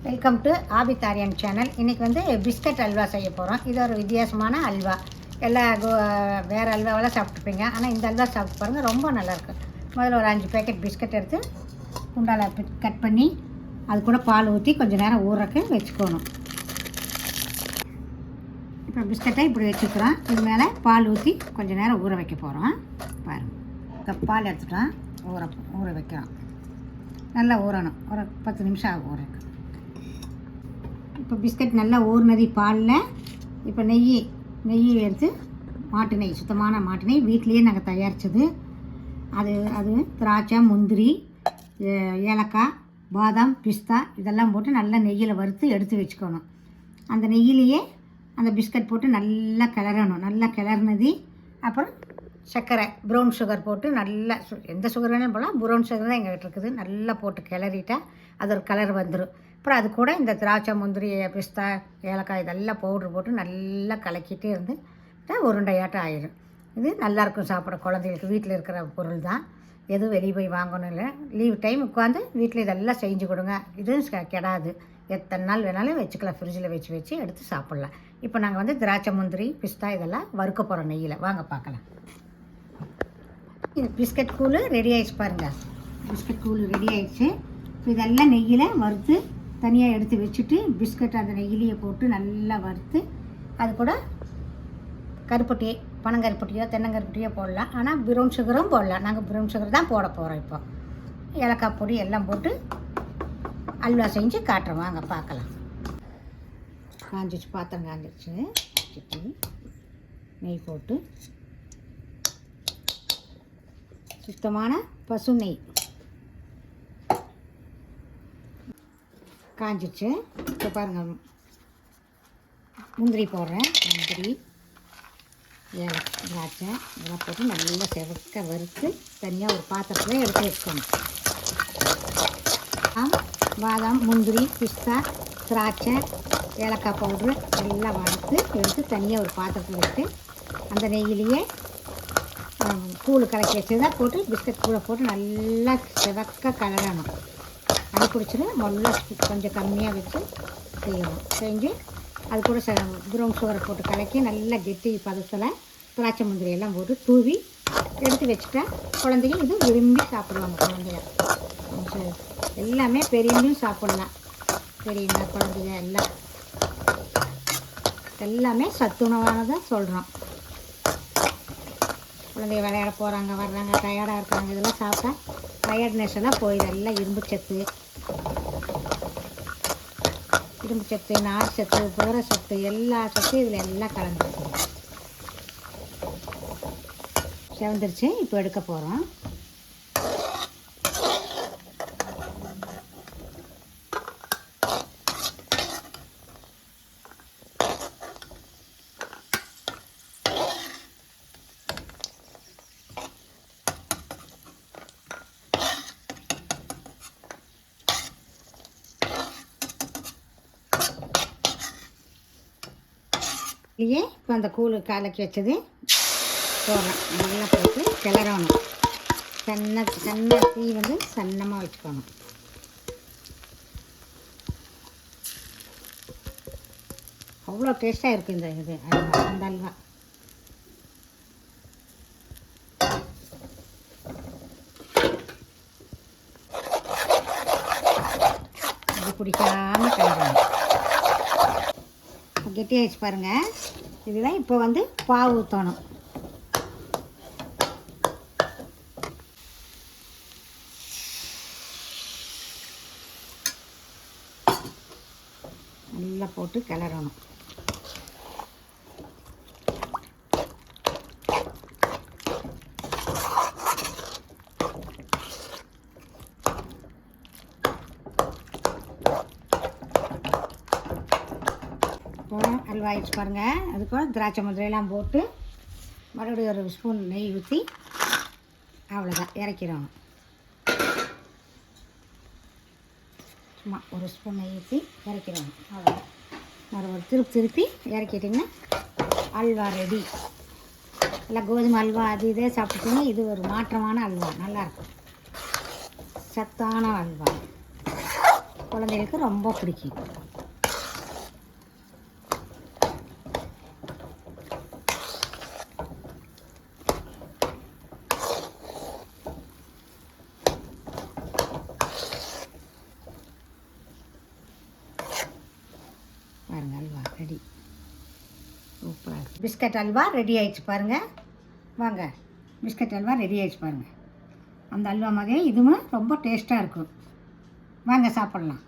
Welcome to ஆபித்தாரியன் channel. இன்றைக்கி வந்து biscuit halwa செய்ய போகிறோம். இது ஒரு வித்தியாசமான அல்வா. எல்லா வேறு அல்வாவெல்லாம் சாப்பிட்ருப்பீங்க, ஆனால் இந்த அல்வா சாப்பிட்டு பாருங்கள், ரொம்ப நல்லாயிருக்கு. முதல்ல ஒரு 5 பேக்கெட் பிஸ்கட் எடுத்து குண்டால கட் பண்ணி அது கூட பால் ஊற்றி கொஞ்சம் நேரம் ஊறக்கு வச்சுக்கணும். இப்போ பிஸ்கட்டை இப்படி வச்சுக்கிறோம். இது மேலே பால் ஊற்றி கொஞ்சம் நேரம் ஊற வைக்க போகிறோம். பாருங்கள், பால் எடுத்துட்டோம், ஊற வைக்கிறோம். நல்லா ஊறணும், ஒரு 10 நிமிஷம் ஆகும் ஊறக்கு. இப்போ பிஸ்கட் நல்லா ஊறினது பாலில் இப்போ நெய் எடுத்து மாட்டு நெய், சுத்தமான மாட்டு நெய், வீட்லேயே நாங்கள் தயாரித்தது. அது திராட்சை, முந்திரி, ஏலக்காய், பாதாம், பிஸ்தா இதெல்லாம் போட்டு நல்லா நெய்யில் வறுத்து எடுத்து வச்சுக்கணும். அந்த நெய்யிலேயே அந்த பிஸ்கட் போட்டு நல்லா கிளறணும். நல்லா கிளறினது அப்புறம் சர்க்கரை, ப்ரௌன் சுகர் போட்டு நல்லா, எந்த சுகர் வேணாலும் போகலாம், ப்ரௌன் சுகர் தான் எங்கள்கிட்ட இருக்குது. நல்லா போட்டு கிளறிட்டால் அது ஒரு கலர் வந்துடும். அப்புறம் அது கூட இந்த திராட்சை, முந்திரி, பிஸ்தா, ஏலக்காய் இதெல்லாம் பவுட்ரு போட்டு நல்லா கலக்கிட்டே இருந்து உருண்டையாட்டம் ஆயிடும். இது நல்லாயிருக்கும் சாப்பிட. குழந்தைகளுக்கு வீட்டில் இருக்கிற பொருள் தான், எதுவும் வெளியே போய் வாங்கணும் இல்லை. லீவ் டைம் உட்காந்து வீட்டில் இதெல்லாம் செஞ்சு கொடுங்க. இதுவும் கெடாது, எத்தனை நாள் வேணாலும் வச்சுக்கலாம். ஃப்ரிட்ஜில் வச்சு எடுத்து சாப்பிட்லாம். இப்போ நாங்கள் வந்து திராட்சை, முந்திரி, பிஸ்தா இதெல்லாம் வறுக்க போகிறோம் நெய்யில். வாங்க பார்க்கலாம். இது பிஸ்கட் கூழ் ரெடி ஆகிடுச்சு பாருங்கள். பிஸ்கட் கூழ் ரெடி ஆகிடுச்சு. இப்போ இதெல்லாம் நெய்யில் வறுத்து தனியாக எடுத்து வச்சுட்டு பிஸ்கட் அந்த நெய்யிலேயே போட்டு நல்லா வறுத்து அது கூட கருப்பட்டியை, பனங்கருப்பட்டியோ தென்னங்கருப்பட்டியோ போடலாம். ஆனால் ப்ரௌன் சுகரும் போடலாம். நாங்கள் ப்ரௌன் சுகர் தான் போட போகிறோம். இப்போ ஏலக்காய் பொடி எல்லாம் போட்டு அல்வா செஞ்சு காட்டுறோம். வாங்க பார்க்கலாம். காஞ்சிச்சு, பாத்திரம் காஞ்சிச்சு. நெய் போட்டு சுத்தமான பசு நெய் காஞ்சிச்சு. இப்போ பாருங்கள், முந்திரி போடுறேன். முந்திரி, ஏலக்காய், திராட்சை இதெல்லாம் போட்டு நல்லா செவக்க வறுத்து தனியாக ஒரு பாத்திரத்தில் எடுத்து வச்சுக்கணும். பாதாம், முந்திரி, பிஸ்தா, திராட்சை, ஏலக்காய் பவுட்ரு எல்லாம் வறுத்து எடுத்து தனியாக ஒரு பாத்திரத்தில் வச்சு அந்த நெய்யிலேயே கூழ் கலக்கி வச்சதாக போட்டு பிஸ்கட் கூழை போட்டு நல்லா செவக்க கலரணும். அடி பிடிச்சிடும். நல்லா கொஞ்சம் கம்மியாக வச்சு செய்யணும். செஞ்சு அது கூட ப்ரௌன் சுகரை போட்டு கலக்கி நல்லா கெட்டி பதத்தில் திராட்சை, முந்திரி எல்லாம் போட்டு தூவி எடுத்து வச்சுட்டா குழந்தைங்க இது விரும்பி சாப்பிடுவாங்க. குழந்தைங்க எல்லாமே பெரியவங்களும் சாப்பிட்லாம். பெரியவங்க, குழந்தைங்க எல்லாமே சத்துணவானதாக சொல்கிறோம். குழந்தைங்க விளையாட போகிறாங்க, வர்றாங்க, டயர்டாக இருக்காங்க, இதெல்லாம் சாப்பிட்டா டயர்ட்னஸ் எல்லாம் போயிடும். எல்லாம் இரும்பு சத்து, நார் சத்து, புரத சத்து, எல்லா சத்தும் இதில் எல்லாம் கலந்துருக்கு. செவந்துருச்சு. இப்போ எடுக்க போகிறோம். இல்லையே இப்போ அந்த கூழ் கலக்கி வச்சது போடுறேன். நல்லா போட்டு கிளறணும். சன்ன தீ வந்து சன்னமாக வச்சுக்கணும். அவ்வளோ டேஸ்ட்டாக இருக்குது இந்த அல்வா. அந்த அல்வா அது பிடிக்காமல் கிளறணும். கெட்டி ஆகிடுச்சு பாருங்கள். இதுதான் இப்போ வந்து பாவு ஊற்றணும். நல்லா போட்டு கிளறணும். அல்வா ஆகிடுச்சு பாருங்கள். அதுக்கு திராட்சை, முந்திரியெல்லாம் போட்டு மறுபடியும் ஒரு ஸ்பூன் நெய் ஊற்றி அவ்வளோதான் இறக்கிடுவாங்க. சும்மா ஒரு ஸ்பூன் நெய் ஊற்றி இறக்கிடுவாங்க. அவ்வளோதான். மறுபடியும் திருப்பி இறக்கிட்டிங்கன்னா அல்வா ரெடி. எல்லாம் கோதுமை அல்வா அது இதே சாப்பிட்டுட்டீங்க. இது ஒரு மாற்றமான அல்வா, நல்லாயிருக்கும். சத்தான அல்வா, குழந்தைகளுக்கு ரொம்ப பிடிக்கும். பாருங்கள், அல்வா ரெடி. சூப்பராக இருக்குது. பிஸ்கட் அல்வா ரெடி ஆயிடுச்சு பாருங்கள். வாங்க, பிஸ்கட் அல்வா ரெடி ஆயிடுச்சு பாருங்கள். அந்த அல்வா மாதிரியே இதுவும் ரொம்ப டேஸ்ட்டாக இருக்கும். வாங்க சாப்பிட்லாம்.